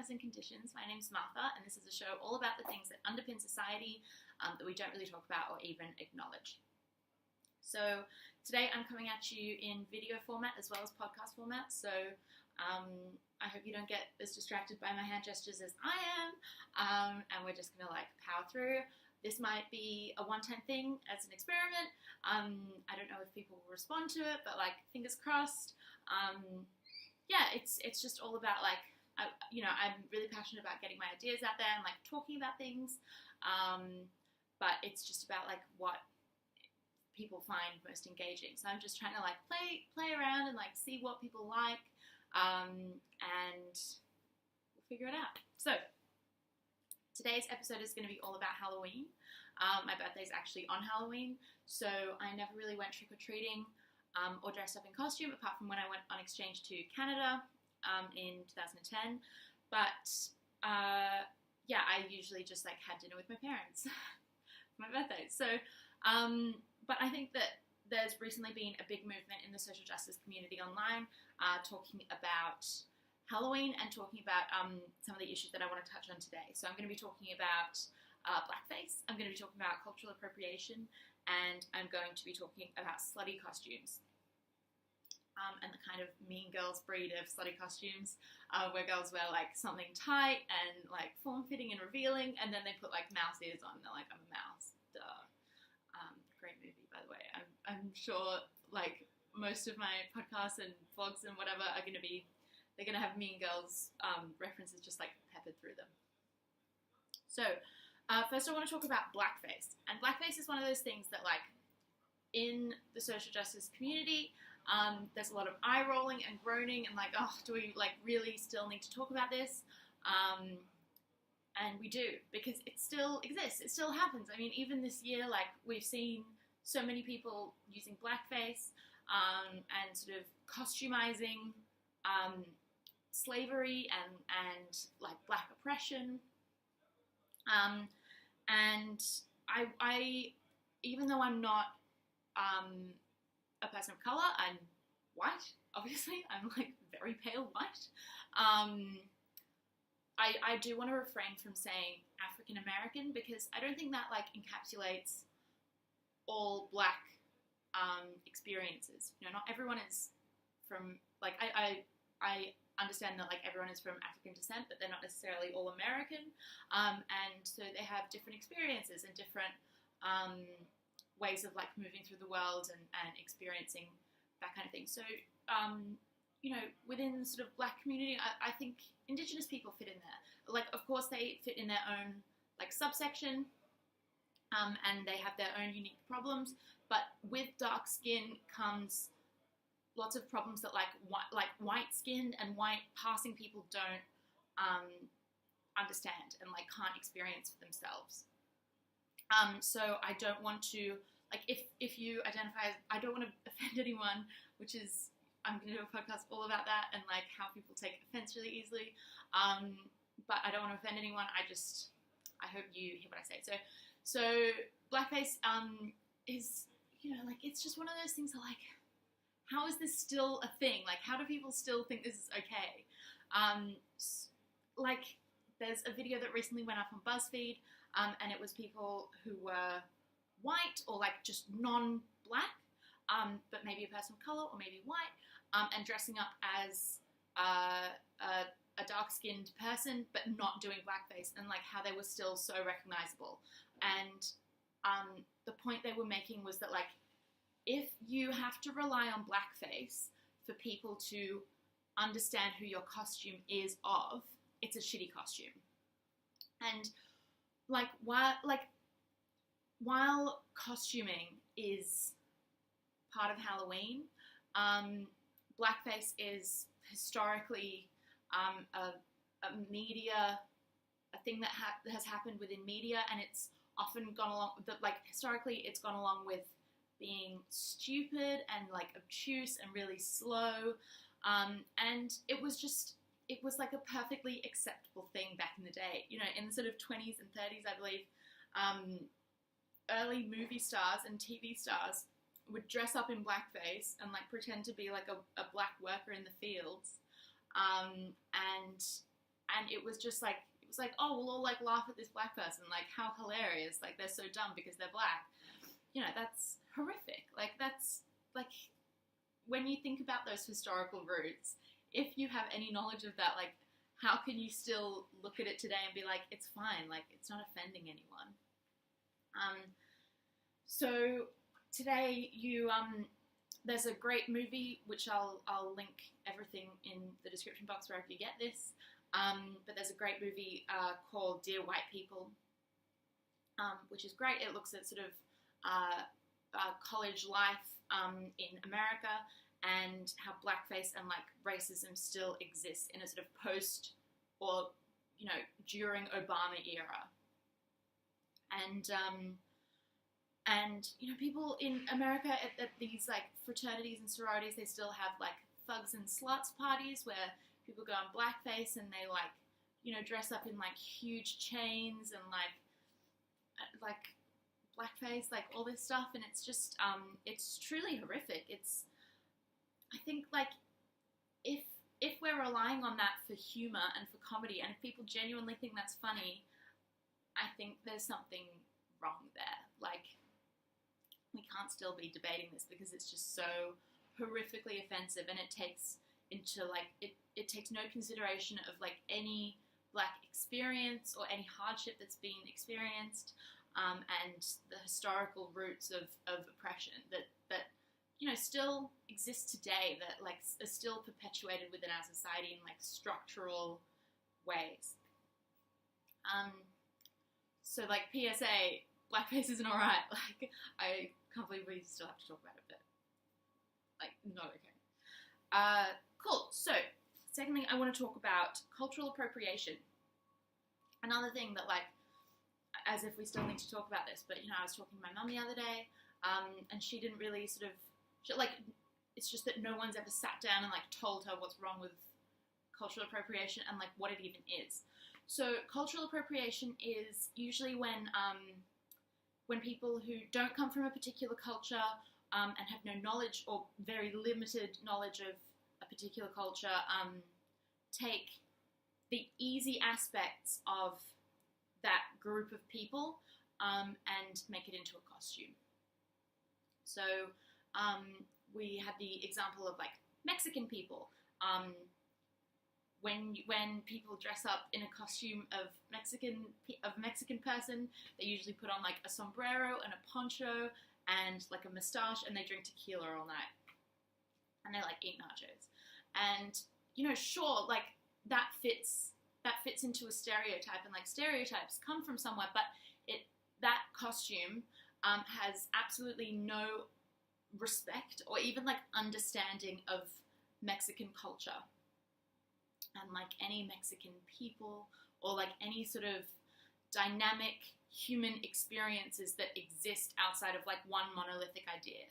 Terms and Conditions. My name's Martha, and this is a show all about the things that underpin society that we don't really talk about or even acknowledge. So today I'm coming at you in video format as well as podcast format, so I hope you don't get as distracted by my hand gestures as I am, and we're just gonna power through. This might be a one-time thing as an experiment. I don't know if people will respond to it, but fingers crossed. Yeah, it's just all about I'm really passionate about getting my ideas out there and talking about things, but it's just about what people find most engaging. So I'm just trying to play around and see what people like, and we'll figure it out. So today's episode is going to be all about Halloween. My birthday's actually on Halloween, so I never really went trick-or-treating or dressed up in costume, apart from when I went on exchange to Canada in 2010. But yeah, I usually just had dinner with my parents for my birthday. So, but I think that there's recently been a big movement in the social justice community online talking about Halloween and talking about some of the issues that I want to touch on today. So I'm going to be talking about blackface, I'm going to be talking about cultural appropriation, and I'm going to be talking about slutty costumes. And the kind of mean girls breed of slutty costumes, where girls wear something tight and form-fitting and revealing, and then they put mouse ears on. They're I'm a mouse. Duh. Great movie, by the way. I'm sure most of my podcasts and vlogs and whatever are going to be, they're going to have mean girls references just peppered through them. So first I want to talk about blackface. And blackface is one of those things that in the social justice community, there's a lot of eye rolling and groaning and oh, do we really still need to talk about this? And we do, because it still exists, it still happens. I mean, even this year, we've seen so many people using blackface and sort of costumizing slavery and black oppression. And I even though I'm not a person of colour, I'm white, obviously, I'm very pale white. I do want to refrain from saying African American, because I don't think that encapsulates all black experiences. You know, not everyone is from I understand that everyone is from African descent, but they're not necessarily all American, and so they have different experiences and different ways of moving through the world and experiencing that kind of thing. So you know, within the sort of black community, I think Indigenous people fit in there. Of course they fit in their own subsection, and they have their own unique problems, but with dark skin comes lots of problems that white-skinned and white passing people don't understand and can't experience for themselves. So I don't want to, if you identify as, I don't want to offend anyone, which is, I'm going to do a podcast all about that and how people take offense really easily. But I don't want to offend anyone. I hope you hear what I say. So blackface is, you know, it's just one of those things that how is this still a thing? How do people still think this is okay? There's a video that recently went up on Buzzfeed, and it was people who were white or just non-black, but maybe a person of colour or maybe white, and dressing up as a dark-skinned person, but not doing blackface, and how they were still so recognisable. And the point they were making was that if you have to rely on blackface for people to understand who your costume is of, it's a shitty costume. And while costuming is part of Halloween, blackface is historically a thing that has happened within media, and it's often gone along historically it's gone along with being stupid and obtuse and really slow, and it was a perfectly acceptable thing back in the day, you know, in the sort of 20s and 30s, I believe. Early movie stars and TV stars would dress up in blackface and pretend to be a black worker in the fields, and and it was just like, it was like, oh, we'll all like laugh at this black person, like how hilarious, like they're so dumb because they're black. You know, that's horrific. Like that's like, when you think about those historical roots, if you have any knowledge of that, like how can you still look at it today and be like, it's fine, like it's not offending anyone. So today there's a great movie, which I'll link everything in the description box wherever you get this. But there's a great movie called Dear White People, which is great. It looks at sort of college life in America and how blackface and like racism still exists in a sort of post or, you know, during Obama era. And you know, people in America at these like fraternities and sororities, they still have like thugs and sluts parties where people go on blackface and they like, you know, dress up in like huge chains and like blackface, like all this stuff, and it's just it's truly horrific. I think like if we're relying on that for humor and for comedy, and if people genuinely think that's funny, I think there's something wrong there. Like, we can't still be debating this because it's just so horrifically offensive, and it takes into like it takes no consideration of like any black experience or any hardship that's been experienced, and the historical roots of oppression that you know still exist today, that like are still perpetuated within our society in like structural ways. So like PSA, blackface isn't alright. Like, I can't believe we still have to talk about it, but like, not okay. Cool. So, second thing, I want to talk about cultural appropriation. Another thing that, like, as if we still need to talk about this, but you know, I was talking to my mum the other day, and she didn't really sort of, it's just that no one's ever sat down and like told her what's wrong with cultural appropriation and like what it even is. So, cultural appropriation is usually when people who don't come from a particular culture and have no knowledge or very limited knowledge of a particular culture take the easy aspects of that group of people and make it into a costume. So we had the example of like Mexican people. When people dress up in a costume of Mexican person, they usually put on like a sombrero and a poncho and like a mustache, and they drink tequila all night, and they like eat nachos. And you know, sure, like that fits into a stereotype, and like stereotypes come from somewhere, but that costume has absolutely no respect or even like understanding of Mexican culture. And like any Mexican people or like any sort of dynamic human experiences that exist outside of like one monolithic idea.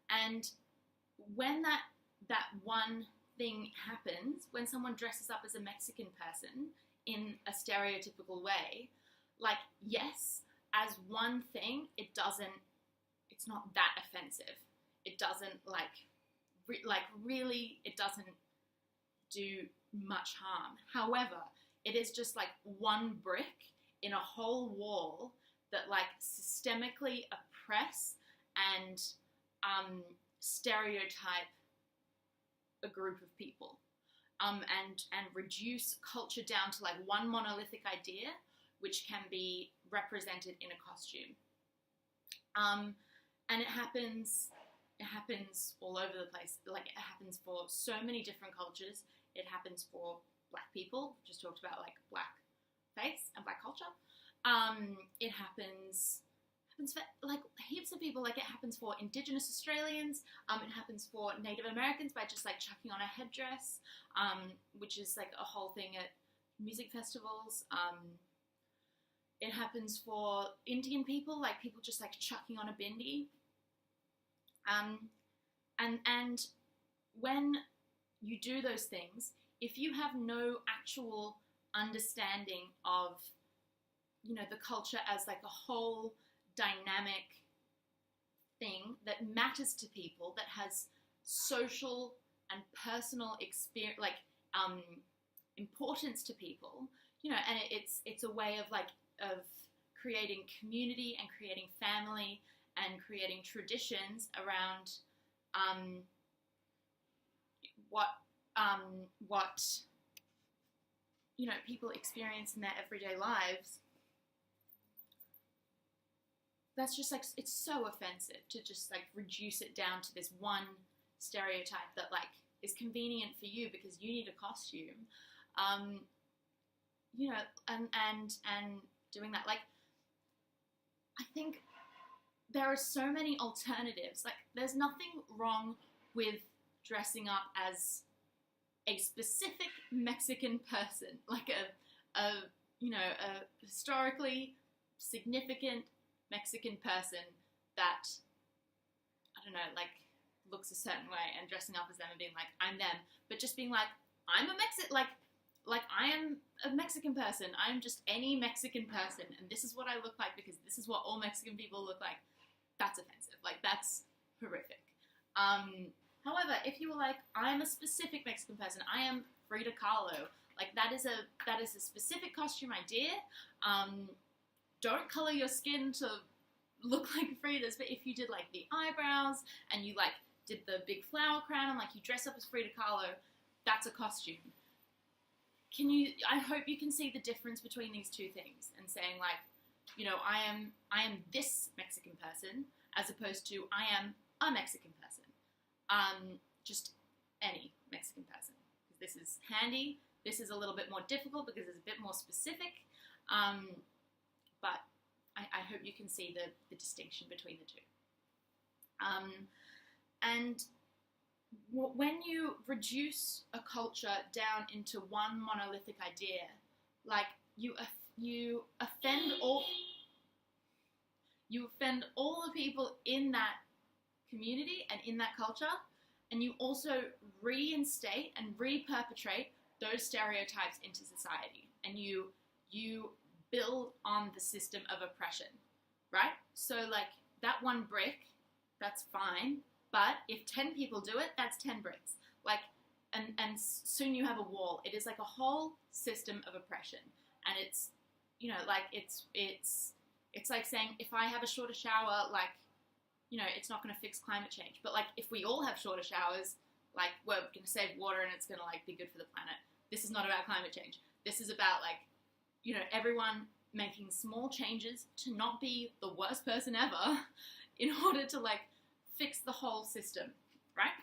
And when that one thing happens, when someone dresses up as a Mexican person in a stereotypical way, like, yes, as one thing, it's not that offensive. It doesn't really, it doesn't do much harm. However, it is just like one brick in a whole wall that like systemically oppress and stereotype a group of people, and reduce culture down to like one monolithic idea which can be represented in a costume. And it happens all over the place. Like, it happens for so many different cultures. It happens for black people. Just talked about like blackface and black culture. It happens for like heaps of people. Like, it happens for Indigenous Australians. It happens for Native Americans by just like chucking on a headdress, which is like a whole thing at music festivals. It happens for Indian people, like people just like chucking on a bindi. And when you do those things, if you have no actual understanding of, you know, the culture as like a whole dynamic thing that matters to people, that has social and personal experience, like importance to people, you know, and it's a way of like of creating community and creating family and creating traditions around what you know people experience in their everyday lives. That's just like, it's so offensive to just like reduce it down to this one stereotype that like is convenient for you because you need a costume, you know, and doing that. Like, I think there are so many alternatives. Like, there's nothing wrong with dressing up as a specific Mexican person, like a you know, a historically significant Mexican person that, I don't know, like looks a certain way, and dressing up as them and being like, I'm them, but just being like, I'm a Mexican, like I am a Mexican person, I'm just any Mexican person, and this is what I look like because this is what all Mexican people look like. That's offensive. Like, that's horrific. However, if you were like, I'm a specific Mexican person, I am Frida Kahlo, like that is a specific costume idea. Don't color your skin to look like Frida's, but if you did like the eyebrows and you like did the big flower crown and like you dress up as Frida Kahlo, that's a costume. I hope you can see the difference between these two things and saying like, you know, I am this Mexican person as opposed to I am a Mexican person. Just any Mexican person. Because this is handy. This is a little bit more difficult because it's a bit more specific. But I hope you can see the distinction between the two. And when you reduce a culture down into one monolithic idea, like you offend all the people in that community and in that culture, and you also reinstate and re-perpetrate those stereotypes into society, and you build on the system of oppression, right? So like that one brick, that's fine, but if 10 people do it, that's 10 bricks. Like, and soon you have a wall. It is like a whole system of oppression, and it's, you know, like it's like saying if I have a shorter shower, like, you know, it's not going to fix climate change. But like if we all have shorter showers, like we're going to save water and it's going to like be good for the planet. This is not about climate change. This is about like, you know, everyone making small changes to not be the worst person ever in order to like fix the whole system, right?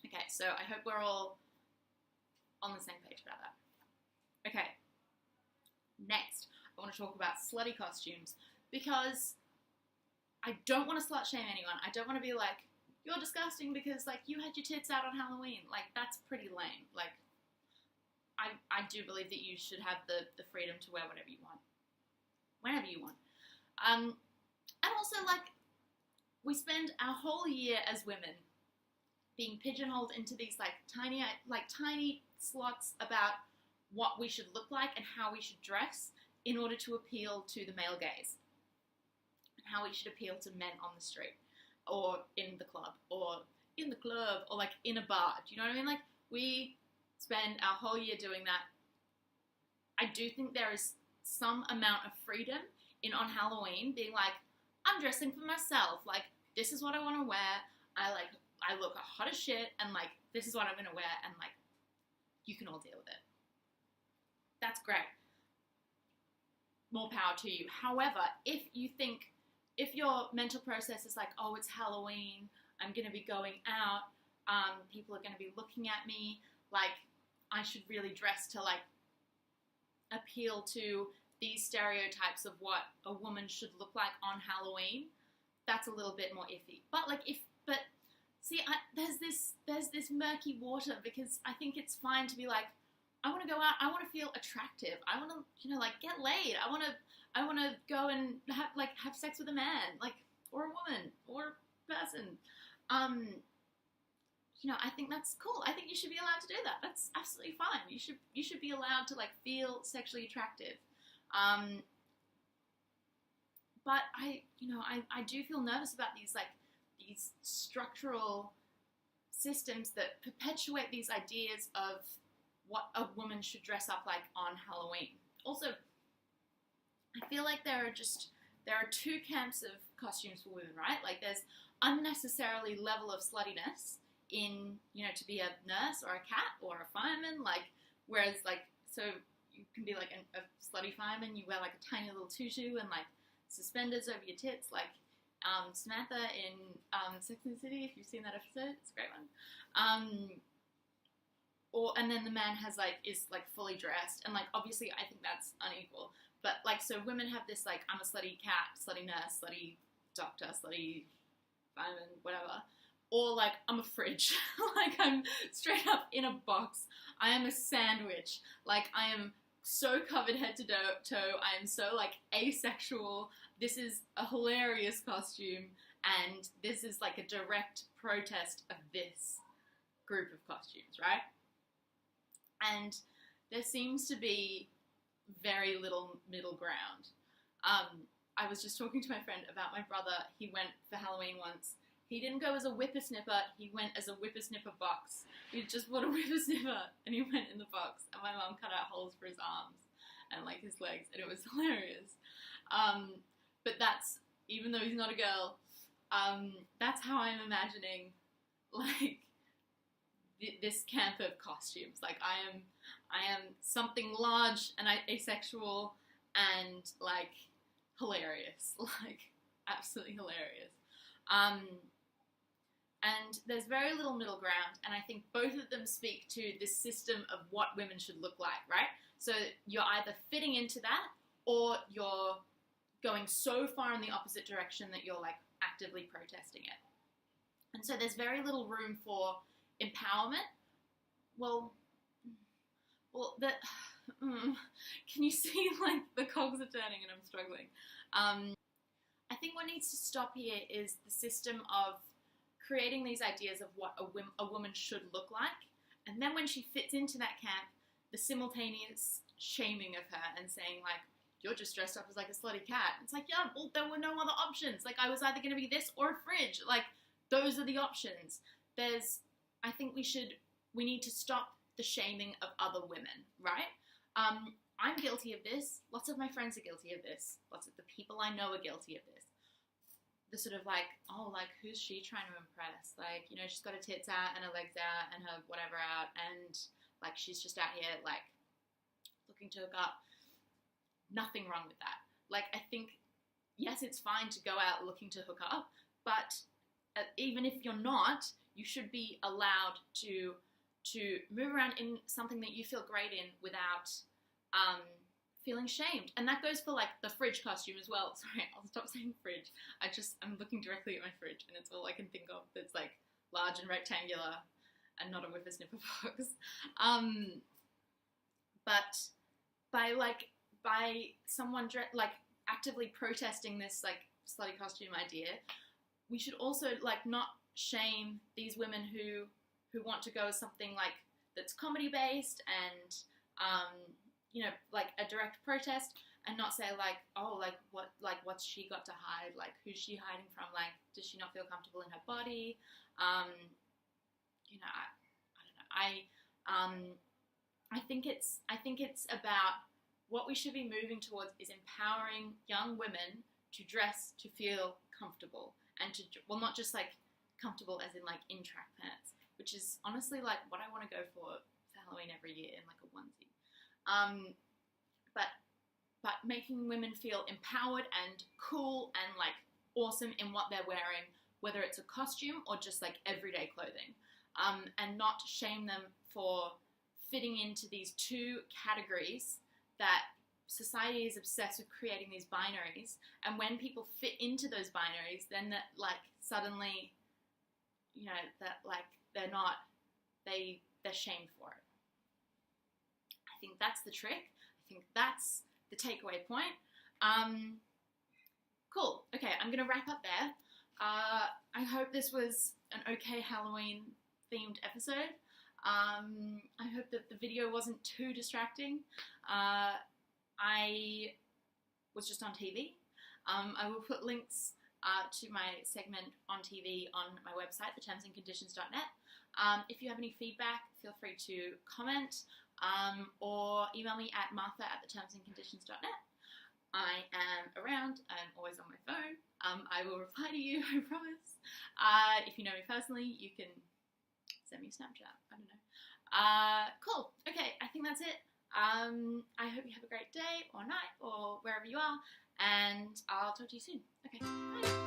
Okay, so I hope we're all on the same page about that. Okay, next I want to talk about slutty costumes, because I don't want to slut shame anyone. I don't want to be like, you're disgusting because like you had your tits out on Halloween. Like, that's pretty lame. Like, I do believe that you should have the freedom to wear whatever you want, whenever you want. And also, like, we spend our whole year as women being pigeonholed into these like tiny slots about what we should look like and how we should dress in order to appeal to the male gaze, and how we should appeal to men on the street or in the club or like in a bar. Do you know what I mean? Like, we spend our whole year doing that. I do think there is some amount of freedom in on Halloween being like, I'm dressing for myself. Like, this is what I want to wear. I look hot as shit, and like, this is what I'm going to wear, and like, you can all deal with it. That's great. More power to you. However, if your mental process is like, oh, it's Halloween, I'm going to be going out, people are going to be looking at me, like, I should really dress to like appeal to these stereotypes of what a woman should look like on Halloween, that's a little bit more iffy. But like, there's this murky water, because I think it's fine to be like, I want to go out, I want to feel attractive, I want to, you know, like, get laid, I want to go and have sex with a man, like, or a woman, or a person. You know, I think that's cool. I think you should be allowed to do that. That's absolutely fine. You should be allowed to like feel sexually attractive. But I do feel nervous about these structural systems that perpetuate these ideas of what a woman should dress up like on Halloween. Also, I feel like there are two camps of costumes for women, right? Like there's unnecessarily level of sluttiness in, you know, to be a nurse or a cat or a fireman, like, whereas like, so you can be like a slutty fireman, you wear like a tiny little tutu and like suspenders over your tits, like Samantha in Sex and the City, if you've seen that episode, it's a great one. And then the man is fully dressed, and like obviously I think that's unequal. But like, so women have this like, I'm a slutty cat, slutty nurse, slutty doctor, slutty fireman, whatever. Or like, I'm a fridge. Like I'm straight up in a box. I am a sandwich. Like I am so covered head to toe. I am so like asexual. This is a hilarious costume, and this is like a direct protest of this group of costumes, right? And there seems to be very little middle ground. I was just talking to my friend about my brother. He went for Halloween once. He didn't go as a whippersnipper, he went as a whippersnipper box. He just bought a whippersnipper and he went in the box, and my mum cut out holes for his arms and like his legs, and it was hilarious. But that's, even though he's not a girl, that's how I'm imagining like this camp of costumes. Like I am something large and asexual and like hilarious, like absolutely hilarious. And there's very little middle ground, and I think both of them speak to this system of what women should look like, right? So you're either fitting into that, or you're going so far in the opposite direction that you're like actively protesting it. And so there's very little room for empowerment. Well, can you see like the cogs are turning and I'm struggling? I think what needs to stop here is the system of creating these ideas of what a woman should look like, and then when she fits into that camp, the simultaneous shaming of her and saying like, you're just dressed up as like a slutty cat. It's like, yeah, well, there were no other options. Like I was either going to be this or a fridge. Like those are the options. I think we need to stop the shaming of other women, right? I'm guilty of this. Lots of my friends are guilty of this. Lots of the people I know are guilty of this. The sort of like, oh, like, who's she trying to impress? Like, you know, she's got her tits out and her legs out and her whatever out, and like she's just out here like looking to hook up. Nothing wrong with that. Like, I think, yes, it's fine to go out looking to hook up, but even if you're not, you should be allowed to move around in something that you feel great in without feeling shamed. And that goes for like the fridge costume as well. Sorry, I'll stop saying fridge. I'm looking directly at my fridge and it's all I can think of that's like large and rectangular and not a whippersnipper box. But by someone like actively protesting this like slutty costume idea, we should also like not shame these women who want to go as something like that's comedy based and you know, like a direct protest, and not say like, oh, like what's she got to hide? Like who's she hiding from? Like does she not feel comfortable in her body? You know, I don't know. I think it's about what we should be moving towards is empowering young women to dress to feel comfortable and to, well, not just like comfortable as in like in track pants, which is honestly like what I want to go for Halloween every year in like a onesie. But making women feel empowered and cool and like awesome in what they're wearing, whether it's a costume or just like everyday clothing, and not shame them for fitting into these two categories that society is obsessed with creating these binaries. And when people fit into those binaries, then that like suddenly, you know, that like they're shamed for it. I think that's the trick. I think that's the takeaway point. Cool. Okay, I'm going to wrap up there. I hope this was an okay Halloween themed episode. I hope that the video wasn't too distracting. I was just on TV. I will put links to my segment on TV on my website, thetermsandconditions.net. If you have any feedback, feel free to comment. or email me at martha@thetermsandconditions.net. I am around. I'm always on my phone. I will reply to you, I promise. If you know me personally, you can send me a Snapchat. I don't know. Cool. Okay, I think that's it. I hope you have a great day or night or wherever you are, and I'll talk to you soon. Okay, bye.